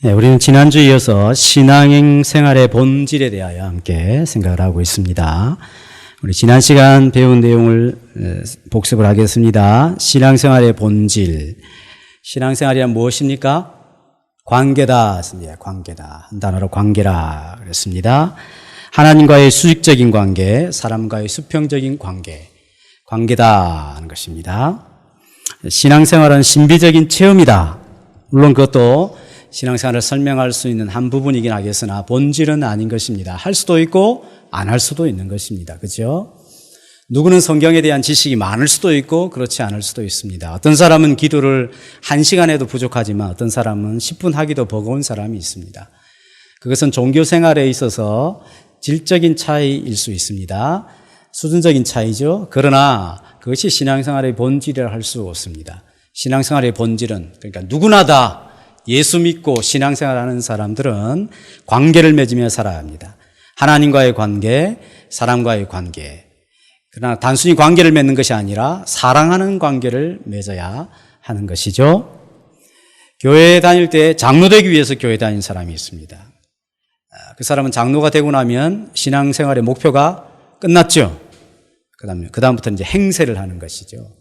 네, 우리는 지난주에 이어서 신앙 생활의 본질에 대하여 함께 생각을 하고 있습니다. 우리 지난 시간 배운 내용을 복습을 하겠습니다. 신앙생활의 본질. 신앙생활이란 무엇입니까? 관계다. 관계다. 한 단어로 관계라 그랬습니다. 하나님과의 수직적인 관계, 사람과의 수평적인 관계, 관계다 하는 것입니다. 신앙생활은 신비적인 체험이다. 물론 그것도 신앙생활을 설명할 수 있는 한 부분이긴 하겠으나 본질은 아닌 것입니다. 할 수도 있고 안 할 수도 있는 것입니다. 그렇죠? 누구는 성경에 대한 지식이 많을 수도 있고 그렇지 않을 수도 있습니다. 어떤 사람은 기도를 1시간 해도 부족하지만 어떤 사람은 10분 하기도 버거운 사람이 있습니다. 그것은 종교 생활에 있어서 질적인 차이일 수 있습니다. 수준적인 차이죠. 그러나 그것이 신앙생활의 본질이라 할 수 없습니다. 신앙생활의 본질은 그러니까 누구나 다 예수 믿고 신앙생활하는 사람들은 관계를 맺으며 살아야 합니다. 하나님과의 관계, 사람과의 관계. 그러나 단순히 관계를 맺는 것이 아니라 사랑하는 관계를 맺어야 하는 것이죠. 교회에 다닐 때 장로 되기 위해서 교회 다니는 사람이 있습니다. 그 사람은 장로가 되고 나면 신앙생활의 목표가 끝났죠. 그다음부터 이제 행세를 하는 것이죠.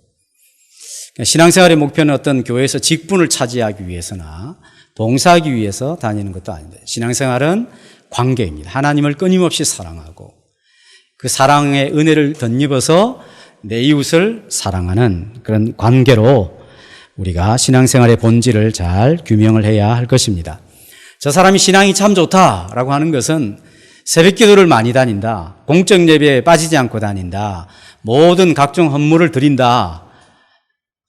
신앙생활의 목표는 어떤 교회에서 직분을 차지하기 위해서나 봉사하기 위해서 다니는 것도 아닌데 신앙생활은 관계입니다. 하나님을 끊임없이 사랑하고 그 사랑의 은혜를 덧입어서 내 이웃을 사랑하는 그런 관계로 우리가 신앙생활의 본질을 잘 규명을 해야 할 것입니다. 저 사람이 신앙이 참 좋다라고 하는 것은 새벽 기도를 많이 다닌다, 공적 예배에 빠지지 않고 다닌다, 모든 각종 헌물을 드린다,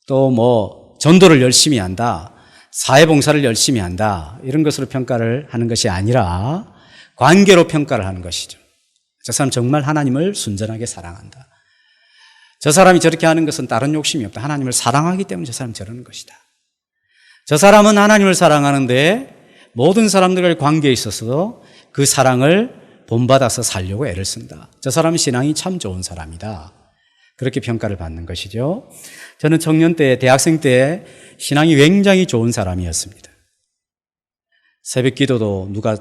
또 전도를 열심히 한다, 사회봉사를 열심히 한다, 이런 것으로 평가를 하는 것이 아니라 관계로 평가를 하는 것이죠. 저 사람 정말 하나님을 순전하게 사랑한다. 저 사람이 저렇게 하는 것은 다른 욕심이 없다. 하나님을 사랑하기 때문에 저 사람이 저러는 것이다. 저 사람은 하나님을 사랑하는데 모든 사람들과의 관계에 있어서도 그 사랑을 본받아서 살려고 애를 쓴다. 저 사람은 신앙이 참 좋은 사람이다. 그렇게 평가를 받는 것이죠. 저는 청년 때, 대학생 때 신앙이 굉장히 좋은 사람이었습니다. 새벽 기도도 누가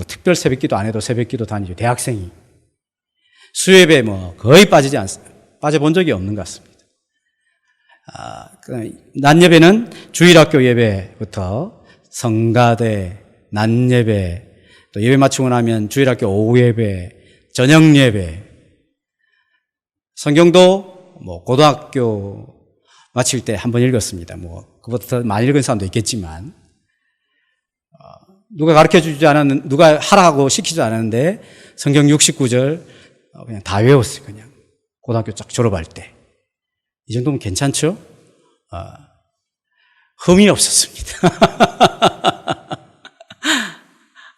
특별 새벽 기도 안 해도 새벽 기도 다니죠. 대학생이. 수예배 거의 빠져본 적이 없는 것 같습니다. 낮 예배는 주일학교 예배부터 성가대, 낮 예배, 또 예배 마치고 나면 주일학교 오후 예배, 저녁 예배, 성경도 고등학교 마칠 때 한 번 읽었습니다. 그보다 더 많이 읽은 사람도 있겠지만, 누가 가르쳐 주지 않았는, 누가 하라고 시키지 않았는데, 성경 69절 그냥 다 외웠어요, 그냥. 고등학교 쫙 졸업할 때. 이 정도면 괜찮죠? 흠이 없었습니다.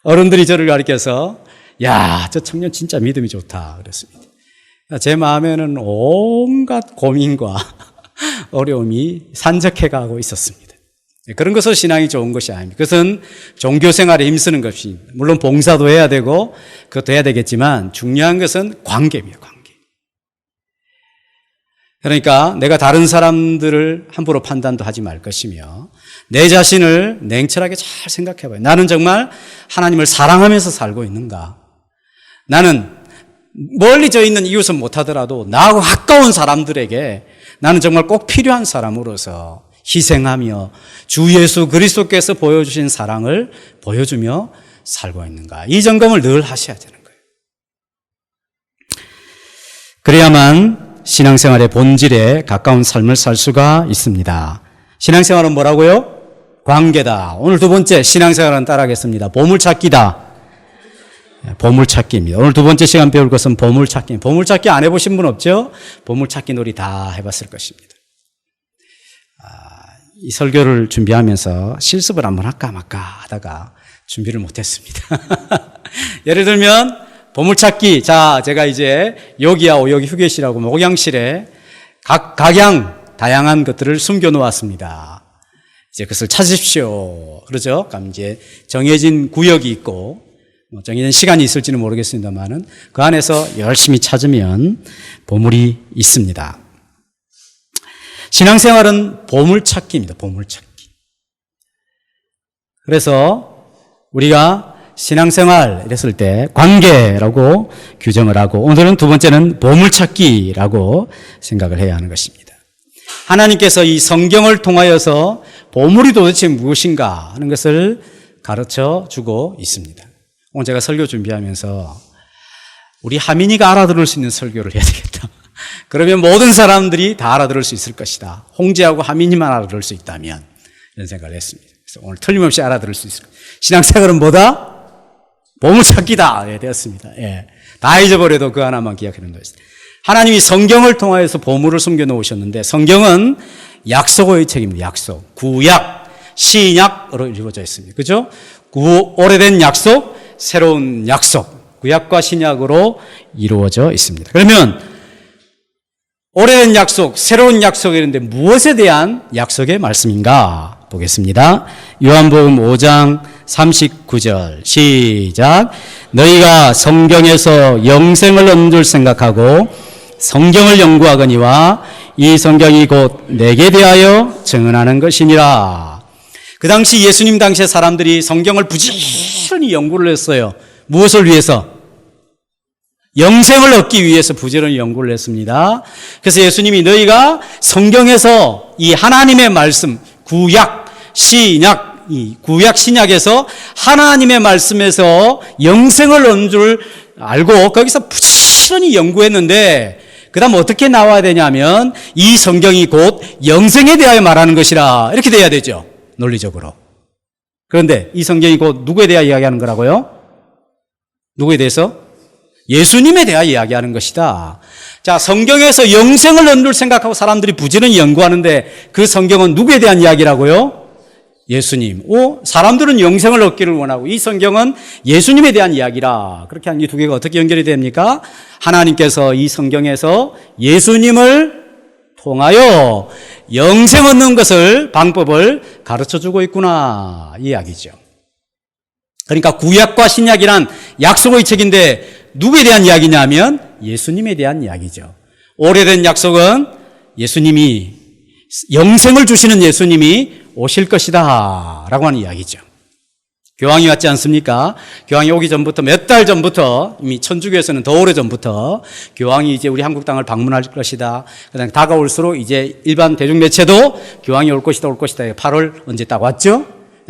어른들이 저를 가르쳐서, 야, 저 청년 진짜 믿음이 좋다, 그랬습니다. 제 마음에는 온갖 고민과 어려움이 산적해가고 있었습니다. 그런 것은 신앙이 좋은 것이 아닙니다. 그것은 종교생활에 힘쓰는 것입니다. 물론 봉사도 해야 되고 그것도 해야 되겠지만 중요한 것은 관계입니다. 관계. 그러니까 내가 다른 사람들을 함부로 판단도 하지 말 것이며 내 자신을 냉철하게 잘 생각해 봐요. 나는 정말 하나님을 사랑하면서 살고 있는가? 나는 멀리 져 있는 이웃은 못하더라도 나하고 가까운 사람들에게 나는 정말 꼭 필요한 사람으로서 희생하며 주 예수 그리스도께서 보여주신 사랑을 보여주며 살고 있는가. 이 점검을 늘 하셔야 되는 거예요. 그래야만 신앙생활의 본질에 가까운 삶을 살 수가 있습니다. 신앙생활은 뭐라고요? 관계다. 오늘 두 번째 신앙생활은 따라하겠습니다. 보물찾기다. 보물찾기입니다. 오늘 두 번째 시간 배울 것은 보물찾기. 보물찾기 안 해보신 분 없죠? 보물찾기 놀이 다 해봤을 것입니다. 이 설교를 준비하면서 실습을 한번 할까 말까 하다가 준비를 못했습니다. 예를 들면 보물찾기. 자, 제가 이제 여기야 여기 휴게실하고 목양실에 각양 다양한 것들을 숨겨놓았습니다. 이제 그것을 찾으십시오. 그러죠? 그럼 이제 정해진 구역이 있고 정해진 시간이 있을지는 모르겠습니다만은 그 안에서 열심히 찾으면 보물이 있습니다. 신앙생활은 보물찾기입니다. 보물찾기. 그래서 우리가 신앙생활 이랬을 때 관계라고 규정을 하고, 오늘은 두 번째는 보물찾기라고 생각을 해야 하는 것입니다. 하나님께서 이 성경을 통하여서 보물이 도대체 무엇인가 하는 것을 가르쳐 주고 있습니다. 오늘 제가 설교 준비하면서 우리 하민이가 알아들을 수 있는 설교를 해야 되겠다. 그러면 모든 사람들이 다 알아들을 수 있을 것이다. 홍재하고 하민이만 알아들을 수 있다면, 이런 생각을 했습니다. 그래서 오늘 틀림없이 알아들을 수 있을 것이다. 신앙생활은 뭐다? 보물찾기다. 예, 되었습니다. 예. 다 잊어버려도 그 하나만 기억하는 것입니다. 하나님이 성경을 통하여서 보물을 숨겨 놓으셨는데, 성경은 약속의 책입니다. 약속. 구약, 신약으로 이루어져 있습니다. 그죠? 오래된 약속, 새로운 약속. 구약과 신약으로 이루어져 있습니다. 그러면 오래된 약속, 새로운 약속이 있는데 무엇에 대한 약속의 말씀인가 보겠습니다. 요한복음 5장 39절 시작. 너희가 성경에서 영생을 얻을 생각하고 성경을 연구하거니와 이 성경이 곧 내게 대하여 증언하는 것이니라. 그 당시 예수님 당시의 사람들이 성경을 부지런히 연구를 했어요. 무엇을 위해서? 영생을 얻기 위해서 부지런히 연구를 했습니다. 그래서 예수님이 너희가 성경에서 이 하나님의 말씀, 구약, 신약, 이 구약, 신약에서 하나님의 말씀에서 영생을 얻는 줄 알고 거기서 부지런히 연구했는데, 그 다음 어떻게 나와야 되냐면 이 성경이 곧 영생에 대하여 말하는 것이라, 이렇게 돼야 되죠, 논리적으로. 그런데 이 성경이 곧 누구에 대하여 이야기하는 거라고요? 누구에 대해서? 예수님에 대하여 이야기하는 것이다. 자, 성경에서 영생을 얻을 생각하고 사람들이 부지런히 연구하는데 그 성경은 누구에 대한 이야기라고요? 예수님. 사람들은 영생을 얻기를 원하고 이 성경은 예수님에 대한 이야기라. 그렇게 한 이 두 개가 어떻게 연결이 됩니까? 하나님께서 이 성경에서 예수님을 통하여 영생 얻는 것을, 방법을 가르쳐 주고 있구나, 이 이야기죠. 그러니까 구약과 신약이란 약속의 책인데 누구에 대한 이야기냐면 예수님에 대한 이야기죠. 오래된 약속은 예수님이, 영생을 주시는 예수님이 오실 것이다 라고 하는 이야기죠. 교황이 왔지 않습니까? 교황이 오기 전부터, 몇 달 전부터, 이미 천주교에서는 더 오래 전부터 교황이 이제 우리 한국 땅을 방문할 것이다. 그다음에 다가올수록 이제 일반 대중매체도 교황이 올 것이다, 올 것이다. 8월 언제 딱 왔죠?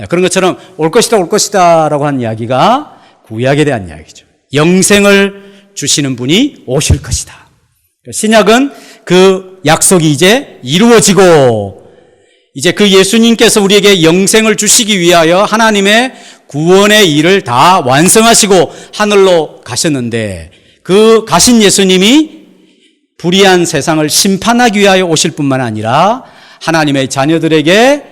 그런 것처럼 올 것이다, 올 것이다 라고 하는 이야기가 구약에 대한 이야기죠. 영생을 주시는 분이 오실 것이다. 신약은 그 약속이 이제 이루어지고, 이제 그 예수님께서 우리에게 영생을 주시기 위하여 하나님의 구원의 일을 다 완성하시고 하늘로 가셨는데, 그 가신 예수님이 불의한 세상을 심판하기 위하여 오실 뿐만 아니라 하나님의 자녀들에게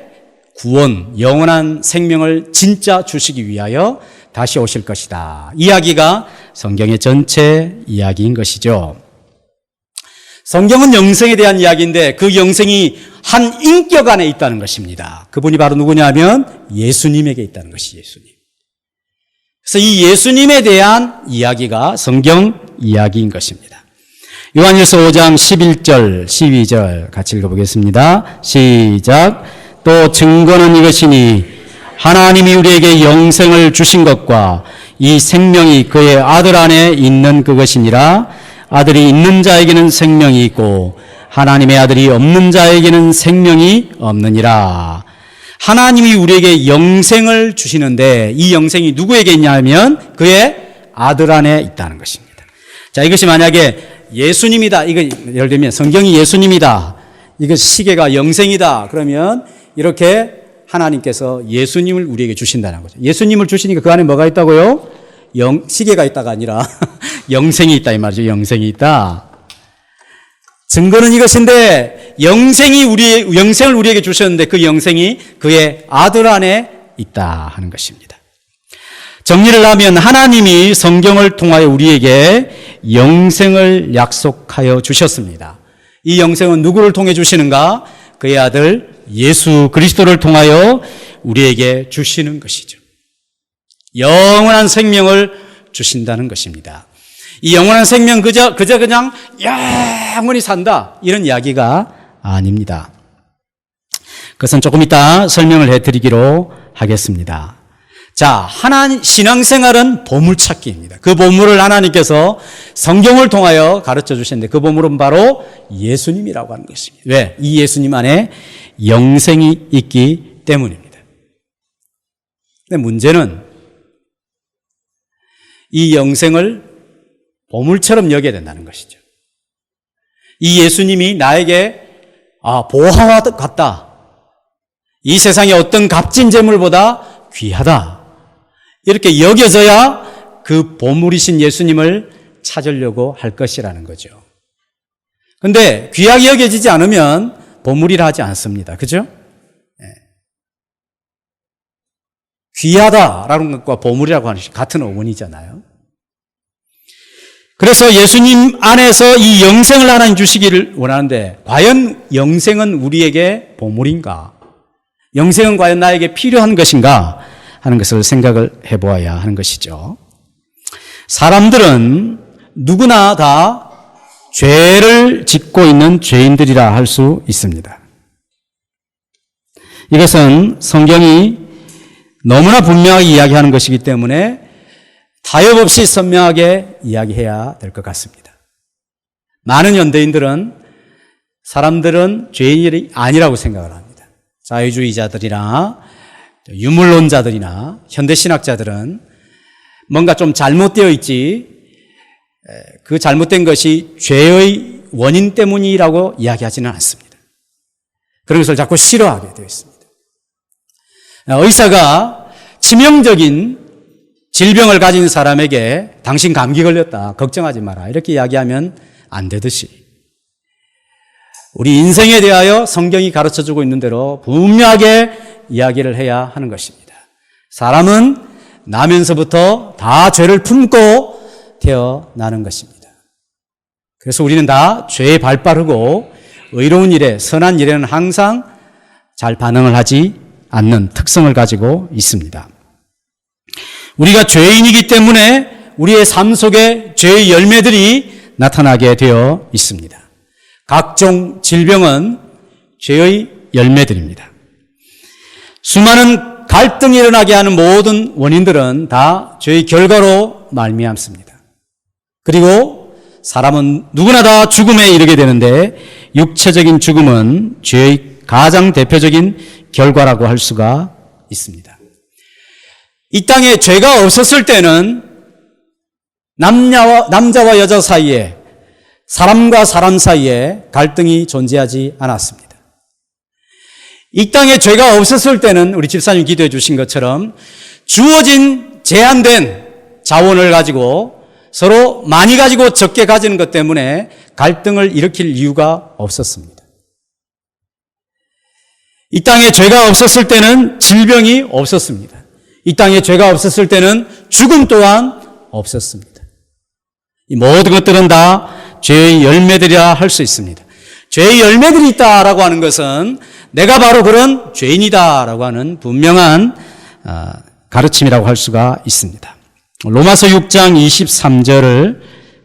구원, 영원한 생명을 진짜 주시기 위하여 다시 오실 것이다. 이야기가 성경의 전체 이야기인 것이죠. 성경은 영생에 대한 이야기인데 그 영생이 한 인격 안에 있다는 것입니다. 그분이 바로 누구냐면 예수님에게 있다는 것이 예수님. 그래서 이 예수님에 대한 이야기가 성경 이야기인 것입니다. 요한일서 5장 11절, 12절 같이 읽어보겠습니다. 시작. 또 증거는 이것이니 하나님이 우리에게 영생을 주신 것과 이 생명이 그의 아들 안에 있는 그것이니라. 아들이 있는 자에게는 생명이 있고 하나님의 아들이 없는 자에게는 생명이 없느니라. 하나님이 우리에게 영생을 주시는데 이 영생이 누구에게 있냐면 그의 아들 안에 있다는 것입니다. 자, 이것이 만약에 예수님이다, 이거 예를 들면 성경이 예수님이다, 이거 시계가 영생이다, 그러면 이렇게 하나님께서 예수님을 우리에게 주신다는 거죠. 예수님을 주시니까 그 안에 뭐가 있다고요? 시계가 있다가 아니라 영생이 있다, 이 말이죠. 영생이 있다. 증거는 이것인데 영생을 우리에게 주셨는데 그 영생이 그의 아들 안에 있다 하는 것입니다. 정리를 하면 하나님이 성경을 통하여 우리에게 영생을 약속하여 주셨습니다. 이 영생은 누구를 통해 주시는가? 그의 아들 예수 그리스도를 통하여 우리에게 주시는 것이죠. 영원한 생명을 주신다는 것입니다. 이 영원한 생명 그저 그냥 영원히 산다, 이런 이야기가 아닙니다. 그것은 조금 이따 설명을 해드리기로 하겠습니다. 자, 신앙생활은 보물찾기입니다. 그 보물을 하나님께서 성경을 통하여 가르쳐 주셨는데 그 보물은 바로 예수님이라고 하는 것입니다. 왜? 이 예수님 안에 영생이 있기 때문입니다. 근데 문제는 이 영생을 보물처럼 여겨야 된다는 것이죠. 이 예수님이 나에게 보화와 같다. 이 세상의 어떤 값진 재물보다 귀하다. 이렇게 여겨져야 그 보물이신 예수님을 찾으려고 할 것이라는 거죠. 그런데 귀하게 여겨지지 않으면 보물이라 하지 않습니다. 그죠? 귀하다라는 것과 보물이라고 하는 것이 같은 어원이잖아요. 그래서 예수님 안에서 이 영생을 하나님 주시기를 원하는데 과연 영생은 우리에게 보물인가? 영생은 과연 나에게 필요한 것인가? 하는 것을 생각을 해보아야 하는 것이죠. 사람들은 누구나 다 죄를 짓고 있는 죄인들이라 할 수 있습니다. 이것은 성경이 너무나 분명하게 이야기하는 것이기 때문에 타협 없이 선명하게 이야기해야 될 것 같습니다. 많은 현대인들은 사람들은 죄인이 아니라고 생각을 합니다. 자유주의자들이나 유물론자들이나 현대신학자들은 뭔가 좀 잘못되어 있지 그 잘못된 것이 죄의 원인 때문이라고 이야기하지는 않습니다. 그런 것을 자꾸 싫어하게 되어 있습니다. 의사가 치명적인 질병을 가진 사람에게 당신 감기 걸렸다. 걱정하지 마라. 이렇게 이야기하면 안 되듯이 우리 인생에 대하여 성경이 가르쳐주고 있는 대로 분명하게 이야기를 해야 하는 것입니다. 사람은 나면서부터 다 죄를 품고 태어나는 것입니다. 그래서 우리는 다 죄에 발 빠르고 의로운 일에 선한 일에는 항상 잘 반응을 하지 않는 특성을 가지고 있습니다. 우리가 죄인이기 때문에 우리의 삶 속에 죄의 열매들이 나타나게 되어 있습니다. 각종 질병은 죄의 열매들입니다. 수많은 갈등이 일어나게 하는 모든 원인들은 다 죄의 결과로 말미암습니다. 그리고 사람은 누구나 다 죽음에 이르게 되는데 육체적인 죽음은 죄의 가장 대표적인 결과라고 할 수가 있습니다. 이 땅에 죄가 없었을 때는 남자와 여자 사이에 사람과 사람 사이에 갈등이 존재하지 않았습니다. 이 땅에 죄가 없었을 때는 우리 집사님 기도해 주신 것처럼 주어진 제한된 자원을 가지고 서로 많이 가지고 적게 가지는 것 때문에 갈등을 일으킬 이유가 없었습니다. 이 땅에 죄가 없었을 때는 질병이 없었습니다. 이 땅에 죄가 없었을 때는 죽음 또한 없었습니다. 이 모든 것들은 다 죄의 열매들이라 할 수 있습니다. 죄의 열매들이 있다라고 하는 것은 내가 바로 그런 죄인이다라고 하는 분명한 가르침이라고 할 수가 있습니다. 로마서 6장 23절을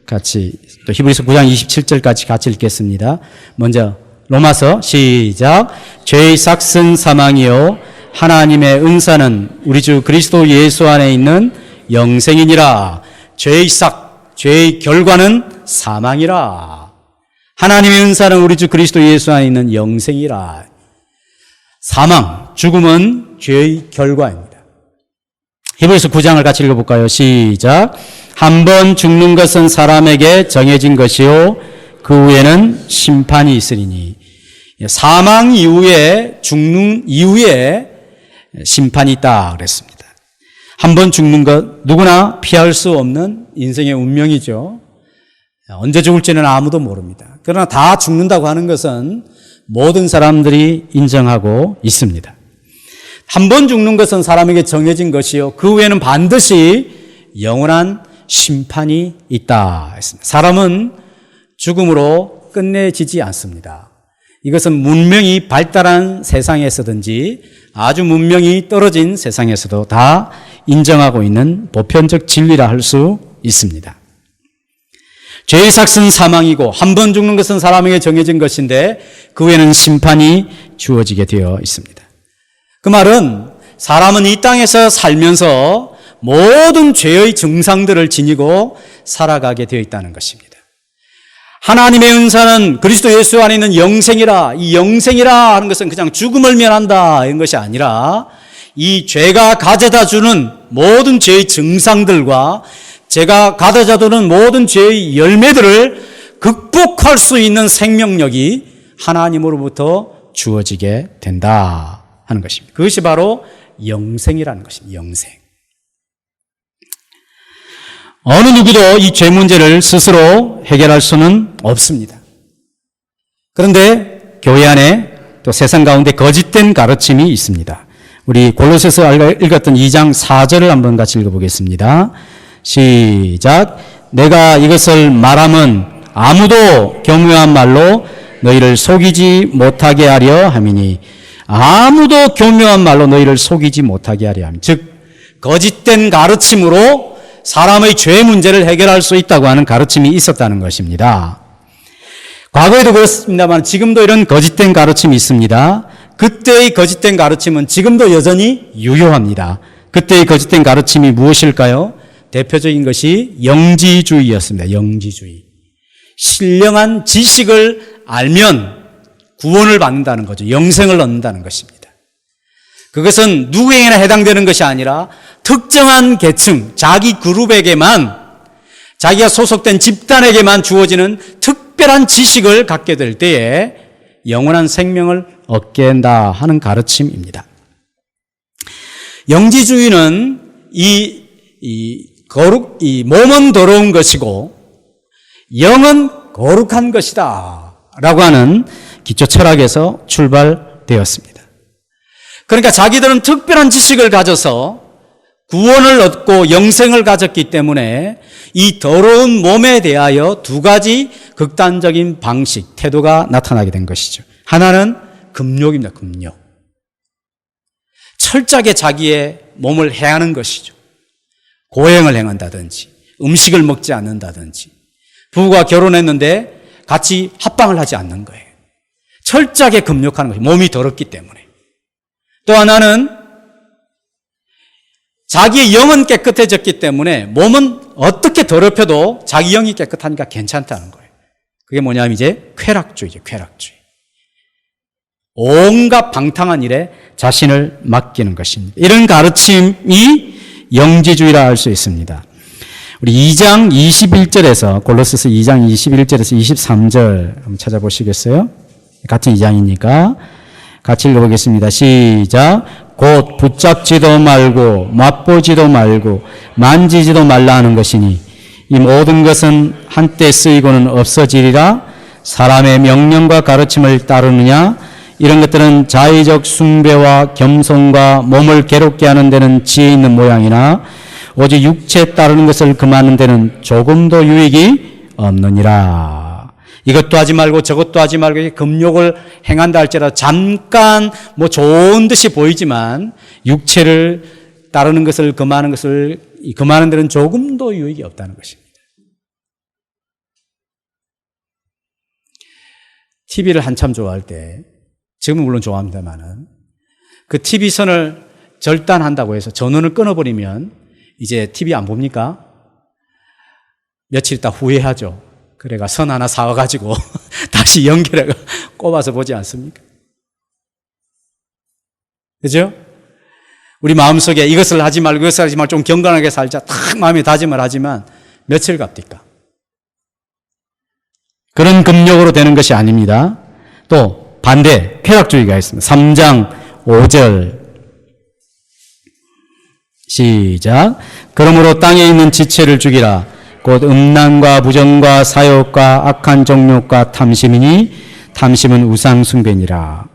같이 또 히브리서 9장 27절까지 같이 읽겠습니다. 먼저 로마서 시작. 죄의 삭은 사망이요 하나님의 은사는 우리 주 그리스도 예수 안에 있는 영생이니라. 죄의 삭, 죄의 결과는 사망이라. 하나님의 은사는 우리 주 그리스도 예수 안에 있는 영생이라. 사망, 죽음은 죄의 결과입니다. 히브리서 9장을 같이 읽어볼까요? 시작. 한 번 죽는 것은 사람에게 정해진 것이요 그 후에는 심판이 있으리니. 사망 이후에 죽는 이후에 심판이 있다 그랬습니다. 한 번 죽는 것 누구나 피할 수 없는 인생의 운명이죠. 언제 죽을지는 아무도 모릅니다. 그러나 다 죽는다고 하는 것은 모든 사람들이 인정하고 있습니다. 한 번 죽는 것은 사람에게 정해진 것이요 그 후에는 반드시 영원한 심판이 있다 했습니다. 사람은 죽음으로 끝내지지 않습니다. 이것은 문명이 발달한 세상에서든지 아주 문명이 떨어진 세상에서도 다 인정하고 있는 보편적 진리라 할 수 있습니다. 죄의 삭은 사망이고 한 번 죽는 것은 사람에게 정해진 것인데 그 후에는 심판이 주어지게 되어 있습니다. 그 말은 사람은 이 땅에서 살면서 모든 죄의 증상들을 지니고 살아가게 되어 있다는 것입니다. 하나님의 은사는 그리스도 예수 안에 있는 영생이라, 이 영생이라 하는 것은 그냥 죽음을 면한다 이런 것이 아니라 이 죄가 가져다 주는 모든 죄의 증상들과 죄가 가져다 주는 모든 죄의 열매들을 극복할 수 있는 생명력이 하나님으로부터 주어지게 된다 하는 것입니다. 그것이 바로 영생이라는 것입니다. 영생. 어느 누구도 이 죄 문제를 스스로 해결할 수는 없습니다. 그런데 교회 안에 또 세상 가운데 거짓된 가르침이 있습니다. 우리 골로새서 읽었던 2장 4절을 한번 같이 읽어보겠습니다. 시작. 내가 이것을 말함은 아무도 교묘한 말로 너희를 속이지 못하게 하려 함이니, 아무도 교묘한 말로 너희를 속이지 못하게 하려 함. 즉 거짓된 가르침으로 사람의 죄 문제를 해결할 수 있다고 하는 가르침이 있었다는 것입니다. 과거에도 그렇습니다만 지금도 이런 거짓된 가르침이 있습니다. 그때의 거짓된 가르침은 지금도 여전히 유효합니다. 그때의 거짓된 가르침이 무엇일까요? 대표적인 것이 영지주의였습니다. 영지주의. 신령한 지식을 알면 구원을 받는다는 거죠. 영생을 얻는다는 것입니다. 그것은 누구에게나 해당되는 것이 아니라 특정한 계층, 자기 그룹에게만, 자기가 소속된 집단에게만 주어지는 특별한 지식을 갖게 될 때에 영원한 생명을 얻게 된다 하는 가르침입니다. 영지주의는 몸은 더러운 것이고 영은 거룩한 것이다 라고 하는 기초 철학에서 출발되었습니다. 그러니까 자기들은 특별한 지식을 가져서 구원을 얻고 영생을 가졌기 때문에 이 더러운 몸에 대하여 두 가지 극단적인 방식, 태도가 나타나게 된 것이죠. 하나는 금욕입니다. 금욕. 철저하게 자기의 몸을 해하는 것이죠. 고행을 행한다든지 음식을 먹지 않는다든지 부부가 결혼했는데 같이 합방을 하지 않는 거예요. 철저하게 금욕하는 것이 몸이 더럽기 때문에. 또 하나는 자기의 영은 깨끗해졌기 때문에 몸은 어떻게 더럽혀도 자기 영이 깨끗하니까 괜찮다는 거예요. 그게 뭐냐면 이제 쾌락주의죠. 쾌락주의. 온갖 방탕한 일에 자신을 맡기는 것입니다. 이런 가르침이 영지주의라 할 수 있습니다. 우리 2장 21절에서 골로새서 2장 21절에서 23절 한번 찾아보시겠어요? 같은 2장이니까 같이 읽어보겠습니다. 시작. 곧 붙잡지도 말고 맛보지도 말고 만지지도 말라 하는 것이니 이 모든 것은 한때 쓰이고는 없어지리라. 사람의 명령과 가르침을 따르느냐? 이런 것들은 자의적 숭배와 겸손과 몸을 괴롭게 하는 데는 지혜 있는 모양이나 오직 육체에 따르는 것을 금하는 데는 조금도 유익이 없느니라. 이것도 하지 말고 저것도 하지 말고 금욕을 행한다 할지라도 잠깐 뭐 좋은 듯이 보이지만 육체를 따르는 것을 금하는 데는 조금도 유익이 없다는 것입니다. TV를 한참 좋아할 때, 지금은 물론 좋아합니다만은 그 TV 선을 절단한다고 해서 전원을 끊어버리면 이제 TV 안 봅니까? 며칠 있다 후회하죠. 그래가 선 하나 사와가지고 다시 연결해가 꼽아서 보지 않습니까? 그죠? 우리 마음속에 이것을 하지 말고 이것을 하지 말고 좀 경건하게 살자 딱 마음에 다짐을 하지만 며칠 갑니까? 그런 금욕으로 되는 것이 아닙니다. 또 반대 쾌락주의가 있습니다. 3장 5절 시작. 그러므로 땅에 있는 지체를 죽이라. 곧 음란과 부정과 사욕과 악한 정욕과 탐심이니 탐심은 우상 숭배니라.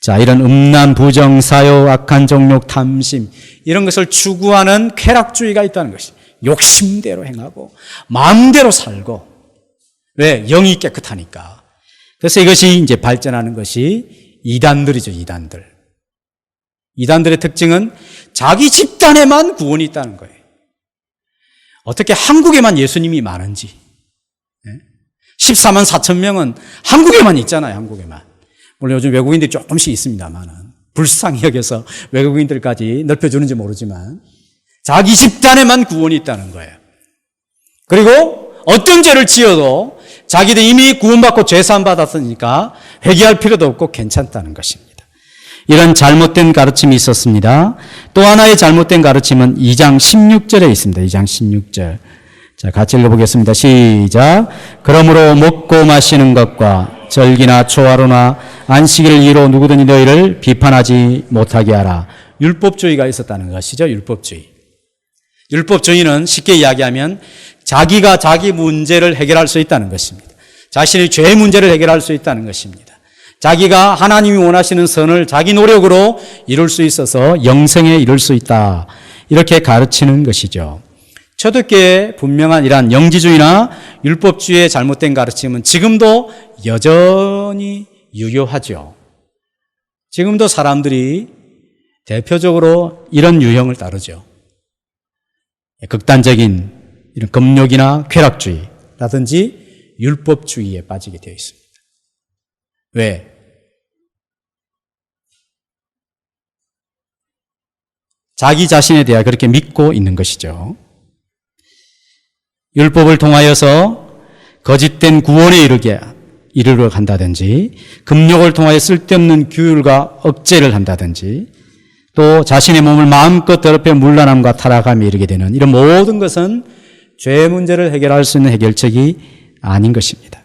자, 이런 음란, 부정, 사욕, 악한 정욕, 탐심 이런 것을 추구하는 쾌락주의가 있다는 것이 욕심대로 행하고 마음대로 살고 왜? 영이 깨끗하니까. 그래서 이것이 이제 발전하는 것이 이단들이죠. 이단들의 특징은 자기 집단에만 구원이 있다는 거예요. 어떻게 한국에만 예수님이 많은지. 14만 4천 명은 한국에만 있잖아요. 한국에만. 물론 요즘 외국인들이 조금씩 있습니다만은 불쌍히 여겨서 외국인들까지 넓혀주는지 모르지만 자기 집단에만 구원이 있다는 거예요. 그리고 어떤 죄를 지어도 자기도 이미 구원받고 죄사함 받았으니까 회개할 필요도 없고 괜찮다는 것입니다. 이런 잘못된 가르침이 있었습니다. 또 하나의 잘못된 가르침은 2장 16절에 있습니다. 2장 16절. 자, 같이 읽어보겠습니다. 시작. 그러므로 먹고 마시는 것과 절기나 초하루나 안식일을 이유로 누구든지 너희를 비판하지 못하게 하라. 율법주의가 있었다는 것이죠. 율법주의. 율법주의는 쉽게 이야기하면 자기가 자기 문제를 해결할 수 있다는 것입니다. 자신의 죄 문제를 해결할 수 있다는 것입니다. 자기가 하나님이 원하시는 선을 자기 노력으로 이룰 수 있어서 영생에 이룰 수 있다. 이렇게 가르치는 것이죠. 초대교회의 분명한 이러한 영지주의나 율법주의의 잘못된 가르침은 지금도 여전히 유효하죠. 지금도 사람들이 대표적으로 이런 유형을 따르죠. 극단적인 이런 금욕이나 쾌락주의라든지 율법주의에 빠지게 되어 있습니다. 왜? 자기 자신에 대해 그렇게 믿고 있는 것이죠. 율법을 통하여서 거짓된 구원에 이르러 간다든지, 금욕을 통하여 쓸데없는 규율과 억제를 한다든지, 또 자신의 몸을 마음껏 더럽혀 문란함과 타락함에 이르게 되는 이런 모든 것은 죄 문제를 해결할 수 있는 해결책이 아닌 것입니다.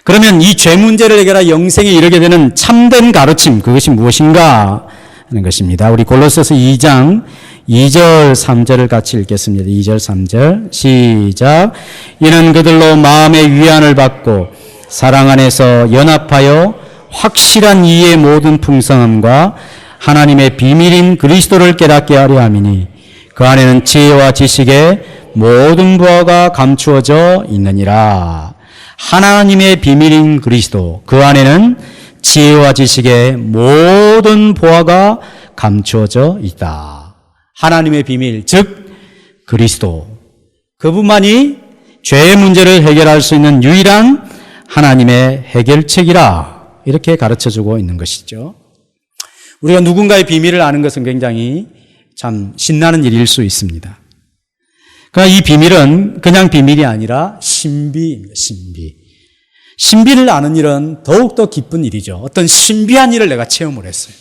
그러면 이 죄 문제를 해결하여 영생에 이르게 되는 참된 가르침, 그것이 무엇인가 하는 것입니다. 우리 골로새서 2장 2절 3절을 같이 읽겠습니다. 2절 3절 시작. 이는 그들로 마음의 위안을 받고 사랑 안에서 연합하여 확실한 이의 모든 풍성함과 하나님의 비밀인 그리스도를 깨닫게 하려 함이니 그 안에는 지혜와 지식의 모든 부하가 감추어져 있느니라. 하나님의 비밀인 그리스도, 그 안에는 지혜와 지식의 모든 보화가 감추어져 있다. 하나님의 비밀, 즉 그리스도, 그분만이 죄의 문제를 해결할 수 있는 유일한 하나님의 해결책이라, 이렇게 가르쳐주고 있는 것이죠. 우리가 누군가의 비밀을 아는 것은 굉장히 참 신나는 일일 수 있습니다. 그러나 이 비밀은 그냥 비밀이 아니라 신비입니다. 신비. 신비를 아는 일은 더욱더 기쁜 일이죠. 어떤 신비한 일을 내가 체험을 했어요.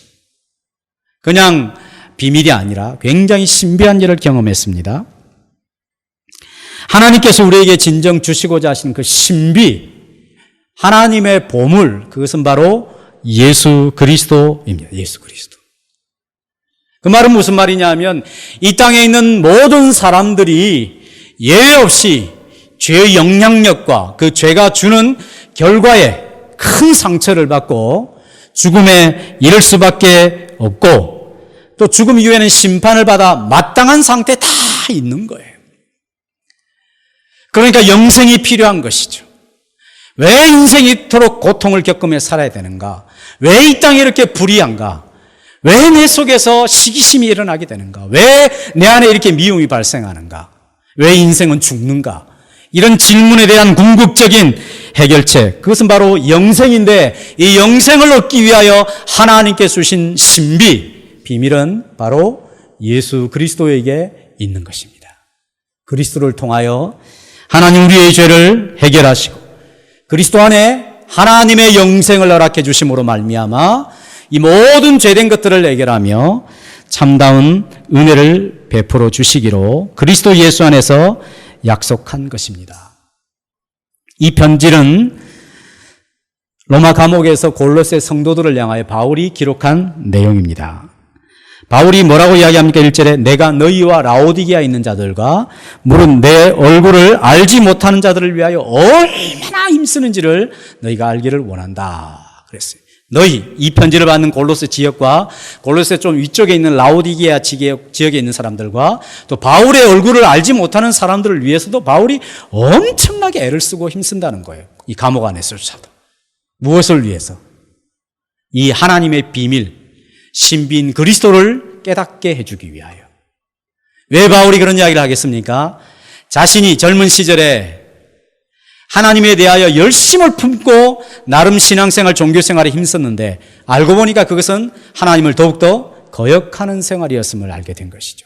그냥 비밀이 아니라 굉장히 신비한 일을 경험했습니다. 하나님께서 우리에게 진정 주시고자 하신 그 신비, 하나님의 보물, 그것은 바로 예수 그리스도입니다. 예수 그리스도. 그 말은 무슨 말이냐 하면 이 땅에 있는 모든 사람들이 예외 없이 죄의 영향력과 그 죄가 주는 결과에 큰 상처를 받고 죽음에 이를 수밖에 없고 또 죽음 이후에는 심판을 받아 마땅한 상태에 다 있는 거예요. 그러니까 영생이 필요한 것이죠. 왜 인생이 이토록 고통을 겪으며 살아야 되는가? 왜 이 땅이 이렇게 불의한가? 왜 내 속에서 시기심이 일어나게 되는가? 왜 내 안에 이렇게 미움이 발생하는가? 왜 인생은 죽는가? 이런 질문에 대한 궁극적인 해결책, 그것은 바로 영생인데 이 영생을 얻기 위하여 하나님께서 주신 신비, 비밀은 바로 예수 그리스도에게 있는 것입니다. 그리스도를 통하여 하나님 우리의 죄를 해결하시고 그리스도 안에 하나님의 영생을 허락해 주심으로 말미암아 이 모든 죄된 것들을 해결하며 참다운 은혜를 베풀어 주시기로 그리스도 예수 안에서 약속한 것입니다. 이 편지는 로마 감옥에서 골로새 성도들을 향하여 바울이 기록한 내용입니다. 바울이 뭐라고 이야기합니까? 1절에 내가 너희와 라오디게아에 있는 자들과 물은 내 얼굴을 알지 못하는 자들을 위하여 얼마나 힘쓰는지를 너희가 알기를 원한다 그랬어요. 너희, 이 편지를 받는 골로새 지역과 골로새 좀 위쪽에 있는 라오디게아 지역에 있는 사람들과 또 바울의 얼굴을 알지 못하는 사람들을 위해서도 바울이 엄청나게 애를 쓰고 힘쓴다는 거예요. 이 감옥 안에서조차도. 무엇을 위해서? 이 하나님의 비밀, 신비인 그리스도를 깨닫게 해주기 위하여. 왜 바울이 그런 이야기를 하겠습니까? 자신이 젊은 시절에 하나님에 대하여 열심을 품고 나름 신앙생활, 종교생활에 힘썼는데 알고 보니까 그것은 하나님을 더욱더 거역하는 생활이었음을 알게 된 것이죠.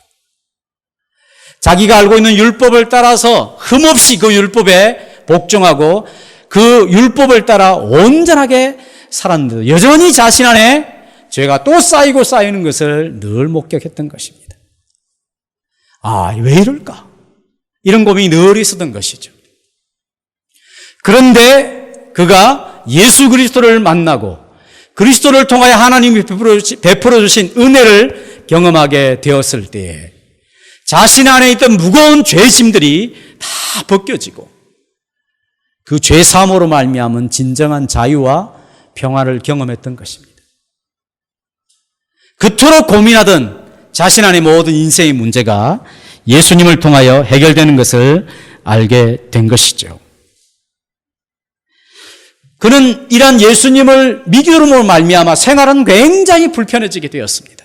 자기가 알고 있는 율법을 따라서 흠없이 그 율법에 복종하고 그 율법을 따라 온전하게 살았는데 여전히 자신 안에 죄가 또 쌓이고 쌓이는 것을 늘 목격했던 것입니다. 아, 왜 이럴까? 이런 고민이 늘 있었던 것이죠. 그런데 그가 예수 그리스도를 만나고 그리스도를 통하여 하나님이 베풀어 주신 은혜를 경험하게 되었을 때에 자신 안에 있던 무거운 죄심들이 다 벗겨지고 그 죄사함으로 말미암은 진정한 자유와 평화를 경험했던 것입니다. 그토록 고민하던 자신 안의 모든 인생의 문제가 예수님을 통하여 해결되는 것을 알게 된 것이죠. 그는 이러한 예수님을 믿음으로 말미암아 생활은 굉장히 불편해지게 되었습니다.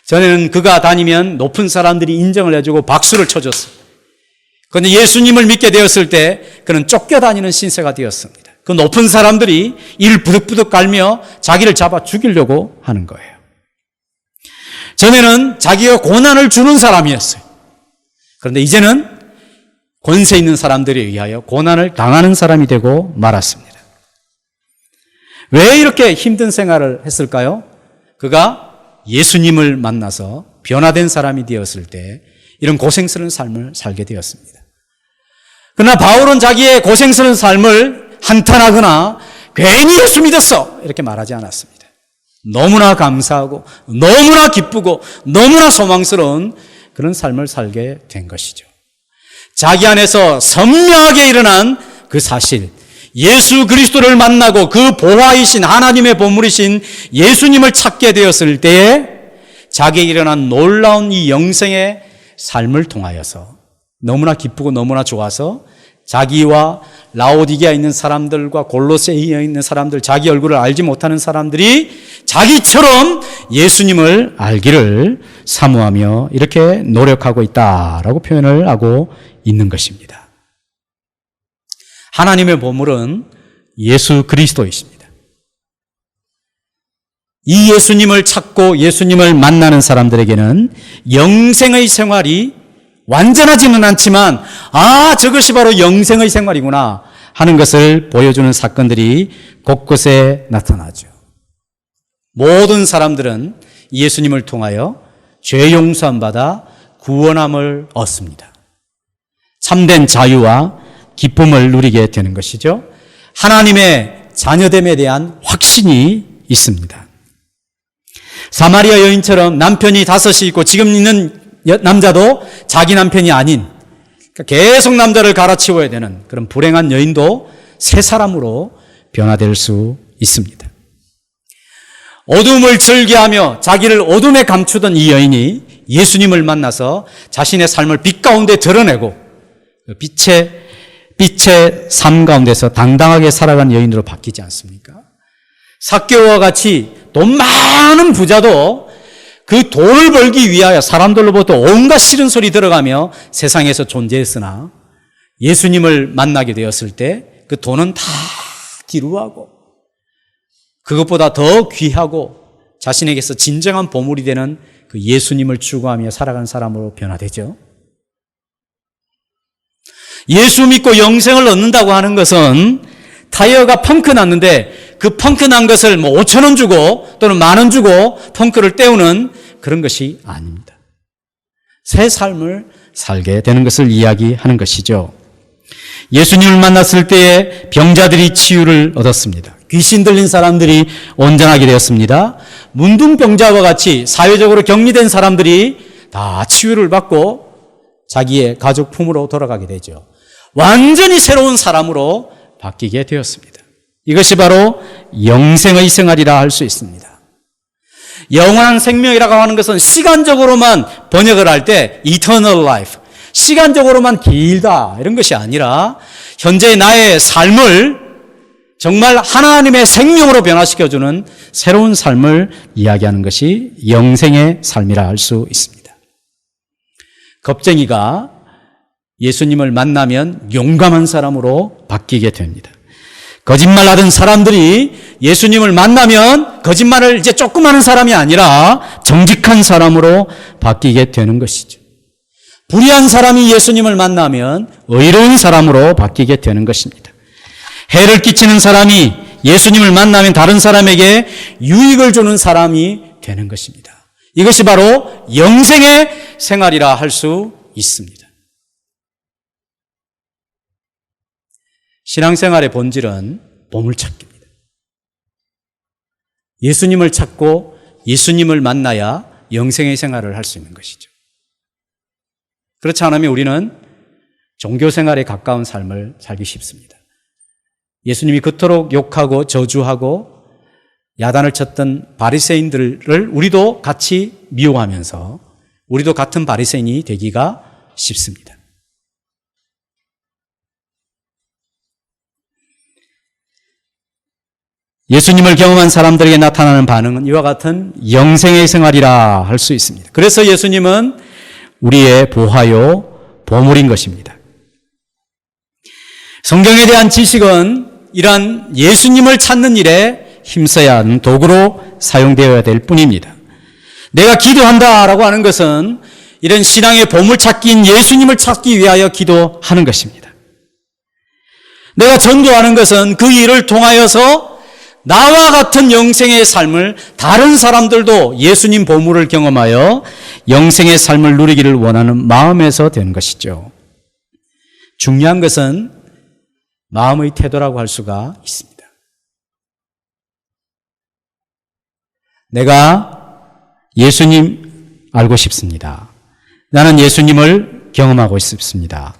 전에는 그가 다니면 높은 사람들이 인정을 해주고 박수를 쳐줬어요. 그런데 예수님을 믿게 되었을 때 그는 쫓겨다니는 신세가 되었습니다. 그 높은 사람들이 이를 부득부득 깔며 자기를 잡아 죽이려고 하는 거예요. 전에는 자기가 고난을 주는 사람이었어요. 그런데 이제는 권세 있는 사람들에 의하여 고난을 당하는 사람이 되고 말았습니다. 왜 이렇게 힘든 생활을 했을까요? 그가 예수님을 만나서 변화된 사람이 되었을 때 이런 고생스러운 삶을 살게 되었습니다. 그러나 바울은 자기의 고생스러운 삶을 한탄하거나 괜히 예수 믿었어 이렇게 말하지 않았습니다. 너무나 감사하고 너무나 기쁘고 너무나 소망스러운 그런 삶을 살게 된 것이죠. 자기 안에서 선명하게 일어난 그 사실, 예수 그리스도를 만나고 그 보화이신 하나님의 보물이신 예수님을 찾게 되었을 때에 자기에 일어난 놀라운 이 영생의 삶을 통하여서 너무나 기쁘고 너무나 좋아서 자기와 라오디게아에 있는 사람들과 골로새에 있는 사람들, 자기 얼굴을 알지 못하는 사람들이 자기처럼 예수님을 알기를 사모하며 이렇게 노력하고 있다라고 표현을 하고 있는 것입니다. 하나님의 보물은 예수 그리스도이십니다. 이 예수님을 찾고 예수님을 만나는 사람들에게는 영생의 생활이 완전하지는 않지만 저것이 바로 영생의 생활이구나 하는 것을 보여주는 사건들이 곳곳에 나타나죠. 모든 사람들은 예수님을 통하여 죄 용서함 받아 구원함을 얻습니다. 참된 자유와 기쁨을 누리게 되는 것이죠. 하나님의 자녀됨에 대한 확신이 있습니다. 사마리아 여인처럼 남편이 5이 있고 지금 있는 남자도 자기 남편이 아닌 계속 남자를 갈아치워야 되는 그런 불행한 여인도 새 사람으로 변화될 수 있습니다. 어둠을 즐겨하며 자기를 어둠에 감추던 이 여인이 예수님을 만나서 자신의 삶을 빛 가운데 드러내고 빛의 삶 가운데서 당당하게 살아간 여인으로 바뀌지 않습니까? 삭개오와 같이 돈 많은 부자도 그 돈을 벌기 위하여 사람들로부터 온갖 싫은 소리 들어가며 세상에서 존재했으나 예수님을 만나게 되었을 때 그 돈은 다 뒤로하고 그것보다 더 귀하고 자신에게서 진정한 보물이 되는 그 예수님을 추구하며 살아간 사람으로 변화되죠. 예수 믿고 영생을 얻는다고 하는 것은 타이어가 펑크 났는데 그 펑크 난 것을 5,000원 주고 또는 10,000원 주고 펑크를 때우는 그런 것이 아닙니다. 새 삶을 살게 되는 것을 이야기하는 것이죠. 예수님을 만났을 때에 병자들이 치유를 얻었습니다. 귀신 들린 사람들이 온전하게 되었습니다. 문둥병자와 같이 사회적으로 격리된 사람들이 다 치유를 받고 자기의 가족 품으로 돌아가게 되죠. 완전히 새로운 사람으로 바뀌게 되었습니다. 이것이 바로 영생의 생활이라 할 수 있습니다. 영원한 생명이라고 하는 것은 시간적으로만 번역을 할 때 eternal life, 시간적으로만 길다 이런 것이 아니라 현재 나의 삶을 정말 하나님의 생명으로 변화시켜주는 새로운 삶을 이야기하는 것이 영생의 삶이라 할 수 있습니다. 겁쟁이가 예수님을 만나면 용감한 사람으로 바뀌게 됩니다. 거짓말하던 사람들이 예수님을 만나면 거짓말을 이제 조금 하는 사람이 아니라 정직한 사람으로 바뀌게 되는 것이죠. 불의한 사람이 예수님을 만나면 의로운 사람으로 바뀌게 되는 것입니다. 해를 끼치는 사람이 예수님을 만나면 다른 사람에게 유익을 주는 사람이 되는 것입니다. 이것이 바로 영생의 생활이라 할 수 있습니다. 신앙생활의 본질은 보물찾기입니다. 예수님을 찾고 예수님을 만나야 영생의 생활을 할 수 있는 것이죠. 그렇지 않으면 우리는 종교생활에 가까운 삶을 살기 쉽습니다. 예수님이 그토록 욕하고 저주하고 야단을 쳤던 바리새인들을 우리도 같이 미워하면서 우리도 같은 바리새인이 되기가 쉽습니다. 예수님을 경험한 사람들에게 나타나는 반응은 이와 같은 영생의 생활이라 할 수 있습니다. 그래서 예수님은 우리의 보화요 보물인 것입니다. 성경에 대한 지식은 이러한 예수님을 찾는 일에 힘써야 하는 도구로 사용되어야 될 뿐입니다. 내가 기도한다라고 하는 것은 이런 신앙의 보물찾기인 예수님을 찾기 위하여 기도하는 것입니다. 내가 전도하는 것은 그 일을 통하여서 나와 같은 영생의 삶을 다른 사람들도 예수님 보물을 경험하여 영생의 삶을 누리기를 원하는 마음에서 되는 것이죠. 중요한 것은 마음의 태도라고 할 수가 있습니다. 내가 예수님 알고 싶습니다. 나는 예수님을 경험하고 싶습니다.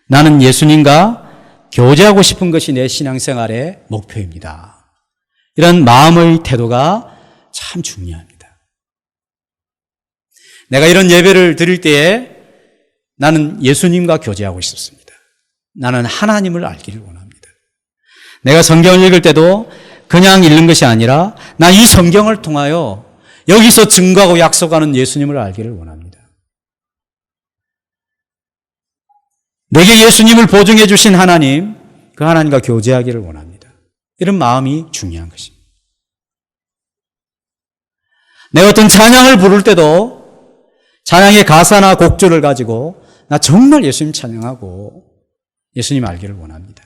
나는 예수님과 교제하고 싶은 것이 내 신앙생활의 목표입니다. 이런 마음의 태도가 참 중요합니다. 내가 이런 예배를 드릴 때에 나는 예수님과 교제하고 싶습니다. 나는 하나님을 알기를 원합니다. 내가 성경을 읽을 때도 그냥 읽는 것이 아니라 나 이 성경을 통하여 여기서 증거하고 약속하는 예수님을 알기를 원합니다. 내게 예수님을 보증해 주신 하나님, 그 하나님과 교제하기를 원합니다. 이런 마음이 중요한 것입니다. 내가 어떤 찬양을 부를 때도 찬양의 가사나 곡조를 가지고 나 정말 예수님 찬양하고 예수님 알기를 원합니다.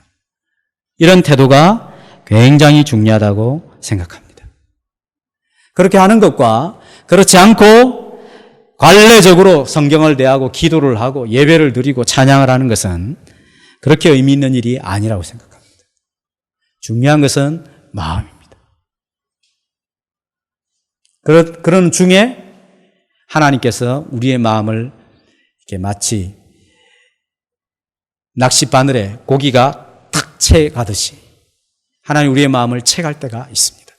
이런 태도가 굉장히 중요하다고 생각합니다. 그렇게 하는 것과 그렇지 않고 관례적으로 성경을 대하고 기도를 하고 예배를 드리고 찬양을 하는 것은 그렇게 의미 있는 일이 아니라고 생각합니다. 중요한 것은 마음입니다. 그런 중에 하나님께서 우리의 마음을 이렇게 마치 낚싯바늘에 고기가 탁 채가듯이 하나님 우리의 마음을 채갈 때가 있습니다.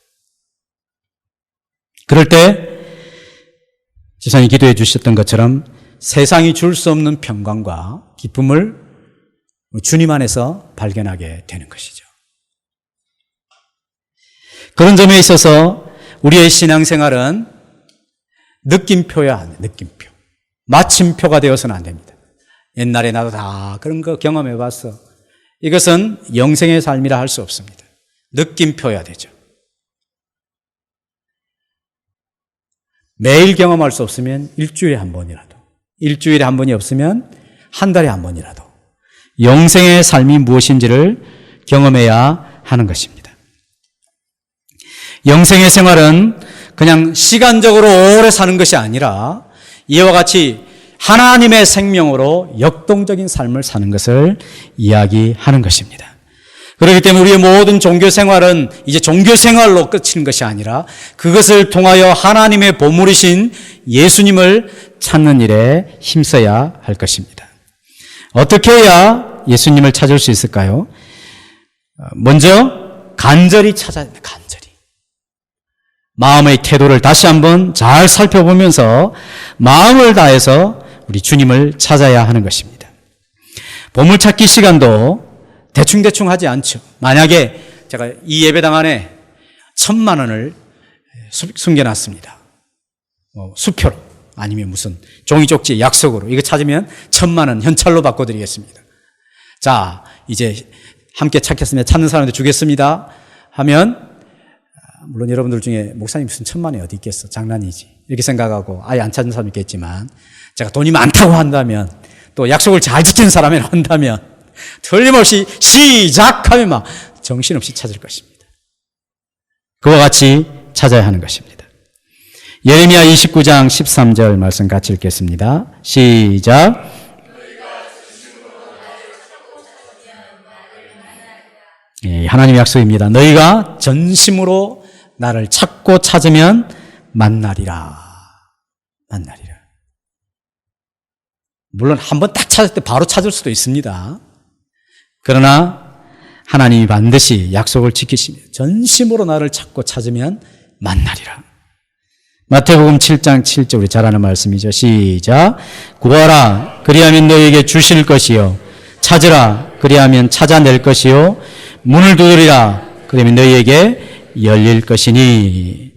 그럴 때 지선이 기도해 주셨던 것처럼 세상이 줄 수 없는 평강과 기쁨을 주님 안에서 발견하게 되는 것이죠. 그런 점에 있어서 우리의 신앙생활은 느낌표야 합니다. 느낌표. 마침표가 되어서는 안 됩니다. 옛날에 나도 다 그런 거 경험해 봤어. 이것은 영생의 삶이라 할 수 없습니다. 느낌표야 되죠. 매일 경험할 수 없으면 일주일에 한 번이라도, 일주일에 한 번이 없으면 한 달에 한 번이라도 영생의 삶이 무엇인지를 경험해야 하는 것입니다. 영생의 생활은 그냥 시간적으로 오래 사는 것이 아니라 이와 같이 하나님의 생명으로 역동적인 삶을 사는 것을 이야기하는 것입니다. 그렇기 때문에 우리의 모든 종교생활은 이제 종교생활로 끝이는 것이 아니라 그것을 통하여 하나님의 보물이신 예수님을 찾는 일에 힘써야 할 것입니다. 어떻게 해야 예수님을 찾을 수 있을까요? 먼저 간절히 찾아야 됩니다. 간절히. 마음의 태도를 다시 한번 잘 살펴보면서 마음을 다해서 우리 주님을 찾아야 하는 것입니다. 보물찾기 시간도 대충대충 하지 않죠. 만약에 제가 이 예배당 안에 1,000만 원을 숨겨놨습니다. 수표로. 아니면 무슨 종이 쪽지 약속으로 이거 찾으면 1,000만 원 현찰로 바꿔드리겠습니다. 자, 이제 함께 찾겠습니다. 찾는 사람한테 주겠습니다. 하면 물론 여러분들 중에 목사님 무슨 1,000만 원이 어디 있겠어? 장난이지. 이렇게 생각하고 아예 안 찾는 사람이 있겠지만 제가 돈이 많다고 한다면 또 약속을 잘 지키는 사람이라고 한다면 틀림없이 시작하면 막 정신없이 찾을 것입니다. 그와 같이 찾아야 하는 것입니다. 예레미야 29장 13절 말씀 같이 읽겠습니다. 시작. 예, 하나님의 약속입니다. 너희가 전심으로 나를 찾고 찾으면 만나리라. 만나리라. 물론 한번 딱 찾을 때 바로 찾을 수도 있습니다. 그러나 하나님이 반드시 약속을 지키시며 전심으로 나를 찾고 찾으면 만나리라. 마태복음 7장 7절 우리 잘 아는 말씀이죠. 시작. 구하라 그리하면 너희에게 주실 것이요 찾으라 그리하면 찾아낼 것이요 문을 두드리라 그러면 너희에게 열릴 것이니.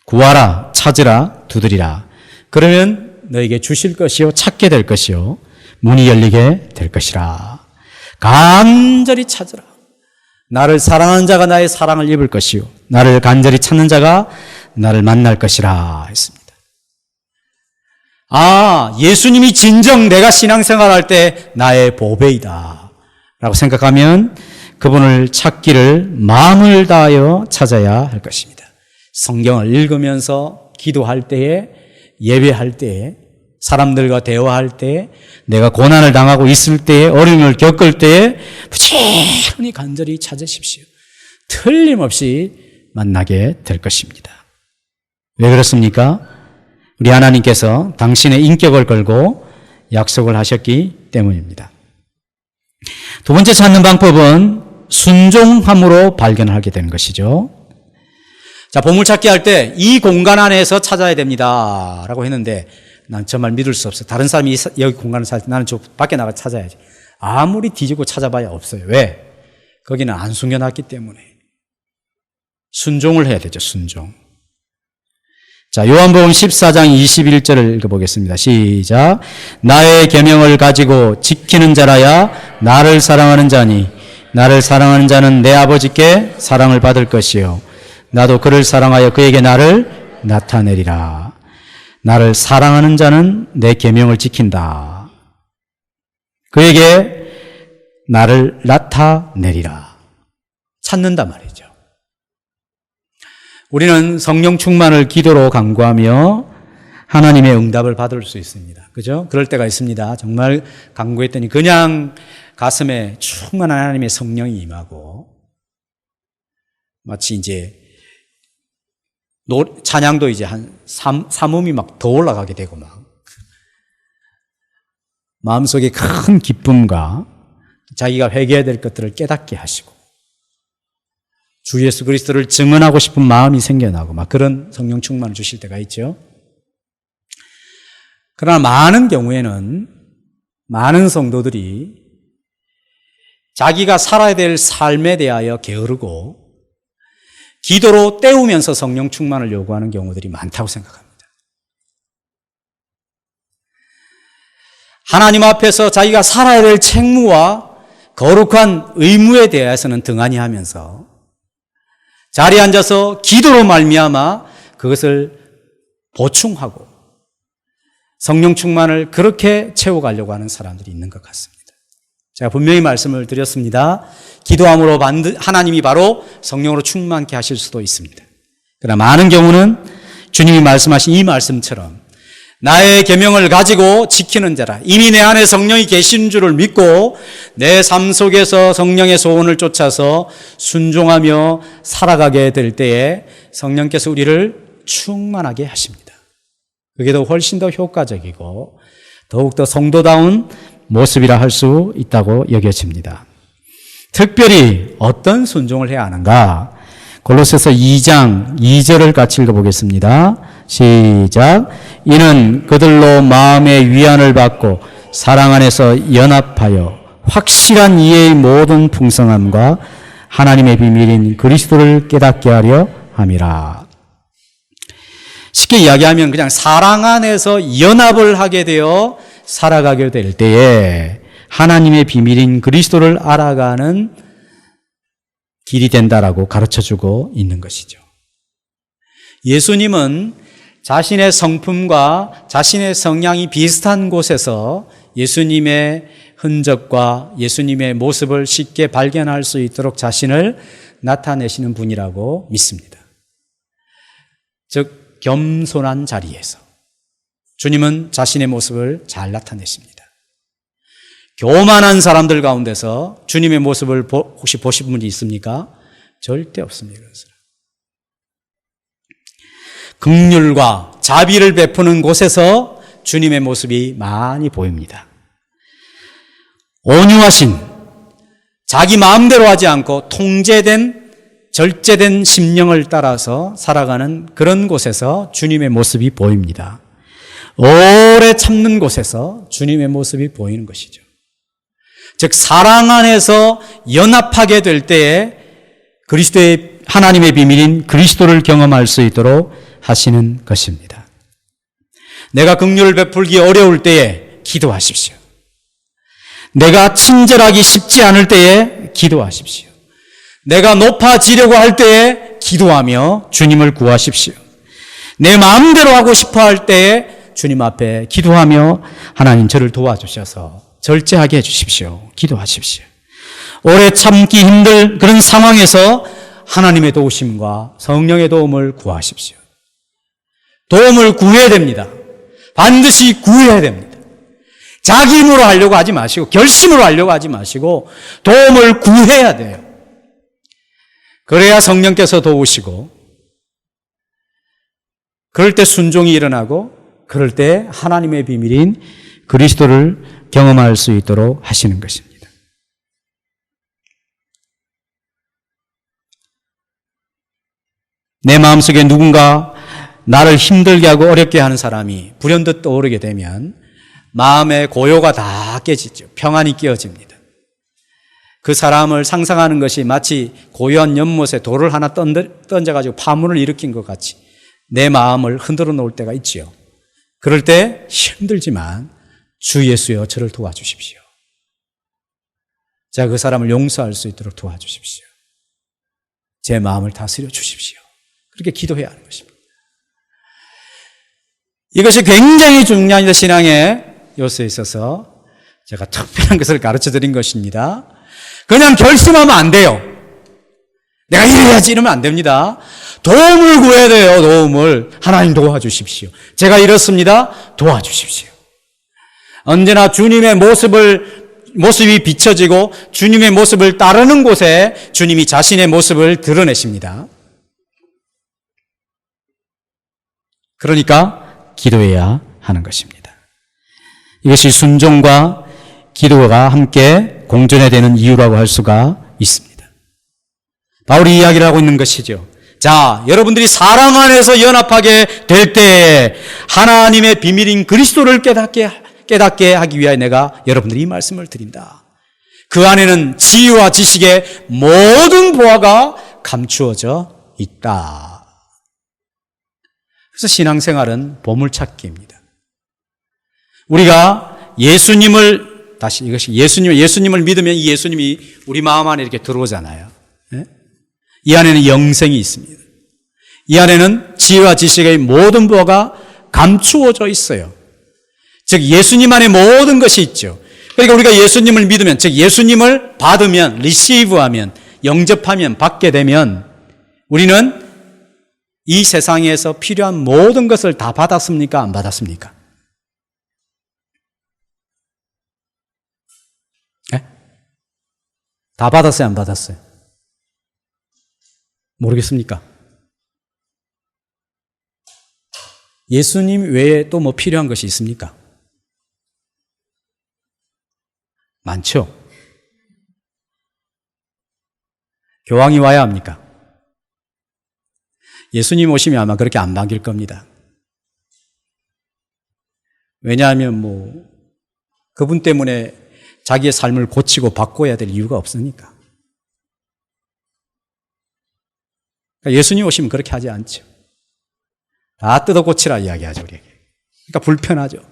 구하라 찾으라 두드리라 그러면 너희에게 주실 것이요 찾게 될 것이요 문이 열리게 될 것이라. 간절히 찾으라. 나를 사랑하는 자가 나의 사랑을 입을 것이요 나를 간절히 찾는 자가 나를 만날 것이라 했습니다. 아, 예수님이 진정 내가 신앙생활할 때 나의 보배이다 라고 생각하면 그분을 찾기를 마음을 다하여 찾아야 할 것입니다. 성경을 읽으면서 기도할 때에, 예배할 때에, 사람들과 대화할 때에, 내가 고난을 당하고 있을 때에, 어려움을 겪을 때에 부지런히 간절히 찾으십시오. 틀림없이 만나게 될 것입니다. 왜 그렇습니까? 우리 하나님께서 당신의 인격을 걸고 약속을 하셨기 때문입니다. 두 번째 찾는 방법은 순종함으로 발견하게 되는 것이죠. 자, 보물찾기 할 때 이 공간 안에서 찾아야 됩니다 라고 했는데 난 정말 믿을 수 없어요. 다른 사람이 여기 공간을 찾을 때 나는 저 밖에 나가 찾아야지. 아무리 뒤지고 찾아봐야 없어요. 왜? 거기는 안 숨겨놨기 때문에. 순종을 해야 되죠. 순종. 자, 요한복음 14장 21절을 읽어보겠습니다. 시작. 나의 계명을 가지고 지키는 자라야 나를 사랑하는 자니 나를 사랑하는 자는 내 아버지께 사랑을 받을 것이요 나도 그를 사랑하여 그에게 나를 나타내리라. 나를 사랑하는 자는 내 계명을 지킨다. 그에게 나를 나타내리라. 찾는단 말이죠. 우리는 성령 충만을 기도로 간구하며 하나님의 응답을 받을 수 있습니다. 그죠? 그럴 때가 있습니다. 정말 간구했더니 그냥 가슴에 충만한 하나님의 성령이 임하고 마치 이제 찬양도 이제 한 삼음이 막 더 올라가게 되고 막 마음속에 큰 기쁨과 자기가 회개해야 될 것들을 깨닫게 하시고 주 예수 그리스도를 증언하고 싶은 마음이 생겨나고 막 그런 성령 충만을 주실 때가 있죠. 그러나 많은 경우에는 많은 성도들이 자기가 살아야 될 삶에 대하여 게으르고 기도로 때우면서 성령 충만을 요구하는 경우들이 많다고 생각합니다. 하나님 앞에서 자기가 살아야 될 책무와 거룩한 의무에 대해서는 등한히 하면서 자리에 앉아서 기도로 말미암아 그것을 보충하고 성령 충만을 그렇게 채워가려고 하는 사람들이 있는 것 같습니다. 제가 분명히 말씀을 드렸습니다. 기도함으로 하나님이 바로 성령으로 충만케 하실 수도 있습니다. 그러나 많은 경우는 주님이 말씀하신 이 말씀처럼 나의 계명을 가지고 지키는 자라 이미 내 안에 성령이 계신 줄을 믿고 내 삶 속에서 성령의 소원을 쫓아서 순종하며 살아가게 될 때에 성령께서 우리를 충만하게 하십니다. 그게 더 훨씬 더 효과적이고 더욱더 성도다운 모습이라 할 수 있다고 여겨집니다. 특별히 어떤 순종을 해야 하는가? 골로새서 2장 2절을 같이 읽어보겠습니다. 시작. 이는 그들로 마음의 위안을 받고 사랑 안에서 연합하여 확실한 이해의 모든 풍성함과 하나님의 비밀인 그리스도를 깨닫게 하려 함이라. 쉽게 이야기하면 그냥 사랑 안에서 연합을 하게 되어 살아가게 될 때에 하나님의 비밀인 그리스도를 알아가는 길이 된다라고 가르쳐주고 있는 것이죠. 예수님은 자신의 성품과 자신의 성향이 비슷한 곳에서 예수님의 흔적과 예수님의 모습을 쉽게 발견할 수 있도록 자신을 나타내시는 분이라고 믿습니다. 즉 겸손한 자리에서 주님은 자신의 모습을 잘 나타내십니다. 교만한 사람들 가운데서 주님의 모습을 혹시 보신 분이 있습니까? 절대 없습니다. 긍휼과 자비를 베푸는 곳에서 주님의 모습이 많이 보입니다. 온유하신, 자기 마음대로 하지 않고 통제된, 절제된 심령을 따라서 살아가는 그런 곳에서 주님의 모습이 보입니다. 오래 참는 곳에서 주님의 모습이 보이는 것이죠. 즉 사랑 안에서 연합하게 될 때에 그리스도의 하나님의 비밀인 그리스도를 경험할 수 있도록 하시는 것입니다. 내가 긍휼을 베풀기 어려울 때에 기도하십시오. 내가 친절하기 쉽지 않을 때에 기도하십시오. 내가 높아지려고 할 때에 기도하며 주님을 구하십시오. 내 마음대로 하고 싶어 할 때에 주님 앞에 기도하며 하나님 저를 도와주셔서 절제하게 해주십시오. 기도하십시오. 오래 참기 힘들 그런 상황에서 하나님의 도우심과 성령의 도움을 구하십시오. 도움을 구해야 됩니다. 반드시 구해야 됩니다. 자기 힘으로 하려고 하지 마시고 결심으로 하려고 하지 마시고 도움을 구해야 돼요. 그래야 성령께서 도우시고 그럴 때 순종이 일어나고 그럴 때 하나님의 비밀인 그리스도를 경험할 수 있도록 하시는 것입니다. 내 마음속에 누군가 나를 힘들게 하고 어렵게 하는 사람이 불현듯 떠오르게 되면 마음의 고요가 다 깨지죠. 평안이 깨어집니다. 그 사람을 상상하는 것이 마치 고요한 연못에 돌을 하나 던져가지고 파문을 일으킨 것 같이 내 마음을 흔들어 놓을 때가 있지요. 그럴 때 힘들지만 주 예수여 저를 도와주십시오. 제가 그 사람을 용서할 수 있도록 도와주십시오. 제 마음을 다스려 주십시오. 그렇게 기도해야 하는 것입니다. 이것이 굉장히 중요한 신앙의 요소에 있어서 제가 특별한 것을 가르쳐 드린 것입니다. 그냥 결심하면 안 돼요. 내가 이래야지 이러면 안 됩니다. 도움을 구해야 돼요. 도움을. 하나님 도와주십시오. 제가 이렇습니다. 도와주십시오. 언제나 주님의 모습이 비춰지고 주님의 모습을 따르는 곳에 주님이 자신의 모습을 드러내십니다. 그러니까 기도해야 하는 것입니다. 이것이 순종과 기도가 함께 공존해야 되는 이유라고 할 수가 있습니다. 바울이 이야기를 하고 있는 것이죠. 자, 여러분들이 사랑 안에서 연합하게 될 때 하나님의 비밀인 그리스도를 깨닫게 하기 위하여 내가 여러분들이 이 말씀을 드린다. 그 안에는 지혜와 지식의 모든 보화가 감추어져 있다. 그래서 신앙생활은 보물찾기입니다. 우리가 예수님을 다시 이것이 예수님을 믿으면 이 예수님이 우리 마음 안에 이렇게 들어오잖아요. 네? 이 안에는 영생이 있습니다. 이 안에는 지혜와 지식의 모든 보화가 감추어져 있어요. 즉 예수님 안에 모든 것이 있죠. 그러니까 우리가 예수님을 믿으면, 즉 예수님을 받으면, 리시브하면, 영접하면, 받게 되면 우리는 이 세상에서 필요한 모든 것을 다 받았습니까? 안 받았습니까? 네? 다 받았어요? 안 받았어요? 모르겠습니까? 예수님 외에 또 뭐 필요한 것이 있습니까? 많죠? 교황이 와야 합니까? 예수님 오시면 아마 그렇게 안 바뀔 겁니다. 왜냐하면 그분 때문에 자기의 삶을 고치고 바꿔야 될 이유가 없으니까. 그러니까 예수님 오시면 그렇게 하지 않죠. 다 뜯어 고치라 이야기하죠, 우리에게. 그러니까 불편하죠.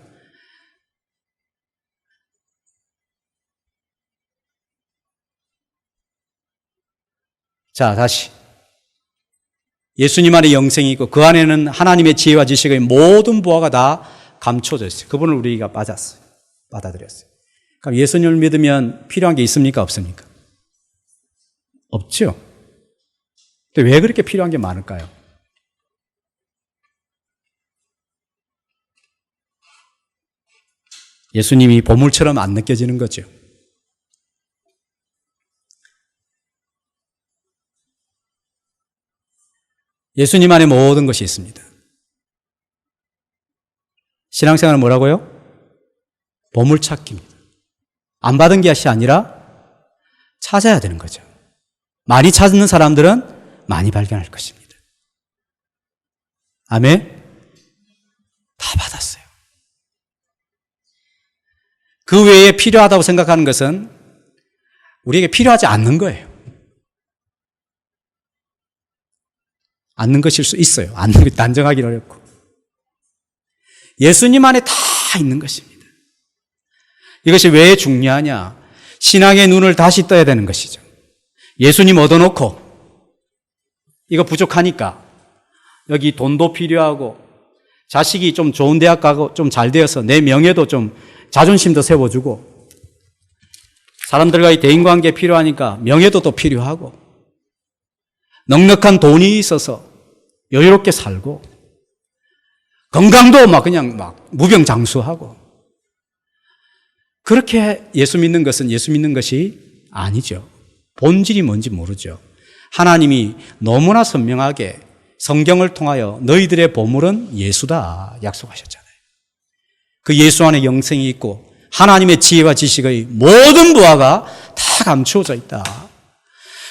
자, 다시. 예수님 안에 영생이 있고 그 안에는 하나님의 지혜와 지식의 모든 보화가 다 감춰져 있어요. 그분을 우리가 받았어요. 받아들였어요. 그럼 예수님을 믿으면 필요한 게 있습니까? 없습니까? 없죠. 근데 왜 그렇게 필요한 게 많을까요? 예수님이 보물처럼 안 느껴지는 거죠. 예수님 안에 모든 것이 있습니다. 신앙생활은 뭐라고요? 보물찾기입니다. 안 받은 것이 아니라 찾아야 되는 거죠. 많이 찾는 사람들은 많이 발견할 것입니다. 아멘? 다 받았어요. 그 외에 필요하다고 생각하는 것은 우리에게 필요하지 않는 거예요. 않는 것일 수 있어요. 않는 것 단정하기는 어렵고. 예수님 안에 다 있는 것입니다. 이것이 왜 중요하냐? 신앙의 눈을 다시 떠야 되는 것이죠. 예수님 얻어놓고 이거 부족하니까 여기 돈도 필요하고 자식이 좀 좋은 대학 가고 좀 잘 되어서 내 명예도 좀 자존심도 세워주고 사람들과의 대인관계 필요하니까 명예도 또 필요하고 넉넉한 돈이 있어서 여유롭게 살고 건강도 그냥 무병장수하고 그렇게 예수 믿는 것은 예수 믿는 것이 아니죠. 본질이 뭔지 모르죠. 하나님이 너무나 선명하게 성경을 통하여 너희들의 보물은 예수다 약속하셨잖아요. 그 예수 안에 영생이 있고 하나님의 지혜와 지식의 모든 부하가 다 감추어져 있다.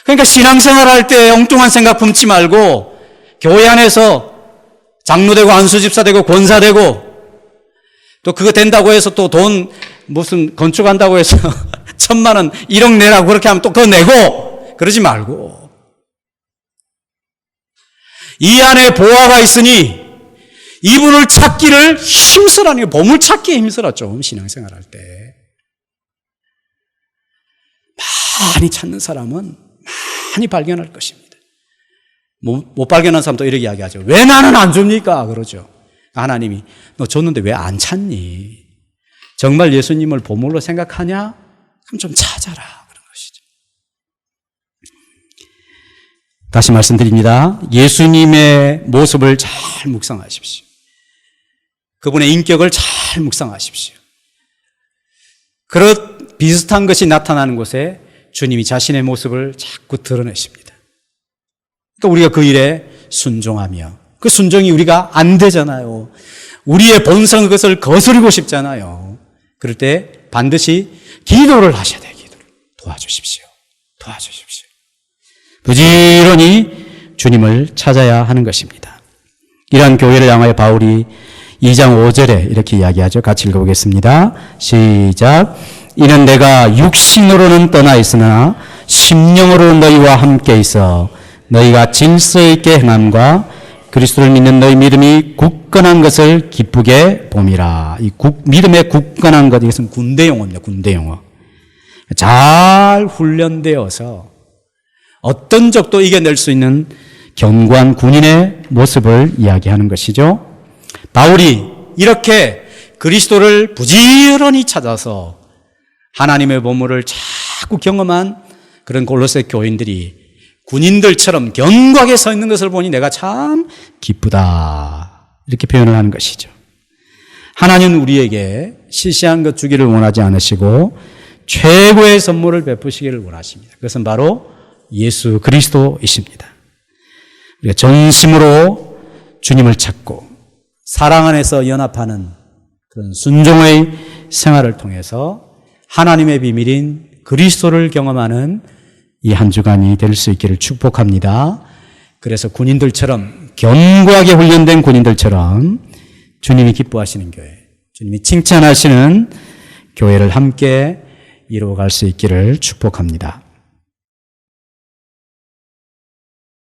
그러니까 신앙생활 할 때 엉뚱한 생각 품지 말고 교회 안에서 장로되고 안수집사 되고 권사 되고 또 그거 된다고 해서 또 돈 무슨 건축한다고 해서 1,000만 원 1억 내라고 그렇게 하면 또 그거 내고 그러지 말고 이 안에 보화가 있으니 이분을 찾기를 힘쓰라는 게 보물 찾기에 힘쓰라 좀 신앙생활 할 때 많이 찾는 사람은 많이 발견할 것입니다. 못 발견한 사람도 이렇게 이야기하죠. 왜 나는 안 줍니까? 그러죠. 하나님이 너 줬는데 왜 안 찾니? 정말 예수님을 보물로 생각하냐? 그럼 좀 찾아라. 그런 것이죠. 다시 말씀드립니다. 예수님의 모습을 잘 묵상하십시오. 그분의 인격을 잘 묵상하십시오. 그런 비슷한 것이 나타나는 곳에 주님이 자신의 모습을 자꾸 드러내십니다. 그러니까 우리가 그 일에 순종하며 그 순종이 우리가 안 되잖아요. 우리의 본성 그것을 거스르고 싶잖아요. 그럴 때 반드시 기도를 하셔야 돼요. 기도를. 도와주십시오. 도와주십시오. 부지런히 주님을 찾아야 하는 것입니다. 이러한 교회를 향하여 바울이 2장 5절에 이렇게 이야기하죠. 같이 읽어보겠습니다. 시작. 이는 내가 육신으로는 떠나 있으나 심령으로는 너희와 함께 있어 너희가 질서 있게 행함과 그리스도를 믿는 너희 믿음이 굳건한 것을 기쁘게 봄이라. 이 믿음의 굳건한 것, 이것은 군대 용어입니다. 군대 용어. 잘 훈련되어서 어떤 적도 이겨낼 수 있는 견고한 군인의 모습을 이야기하는 것이죠. 바울이 이렇게 그리스도를 부지런히 찾아서 하나님의 보물을 자꾸 경험한 그런 골로새 교인들이 군인들처럼 견고하게 서 있는 것을 보니 내가 참 기쁘다. 이렇게 표현을 하는 것이죠. 하나님은 우리에게 시시한 것 주기를 원하지 않으시고 최고의 선물을 베푸시기를 원하십니다. 그것은 바로 예수 그리스도이십니다. 우리가 전심으로 주님을 찾고 사랑 안에서 연합하는 그런 순종의 생활을 통해서 하나님의 비밀인 그리스도를 경험하는 이 한 주간이 될 수 있기를 축복합니다. 그래서 군인들처럼 견고하게 훈련된 군인들처럼 주님이 기뻐하시는 교회, 주님이 칭찬하시는 교회를 함께 이루어갈 수 있기를 축복합니다.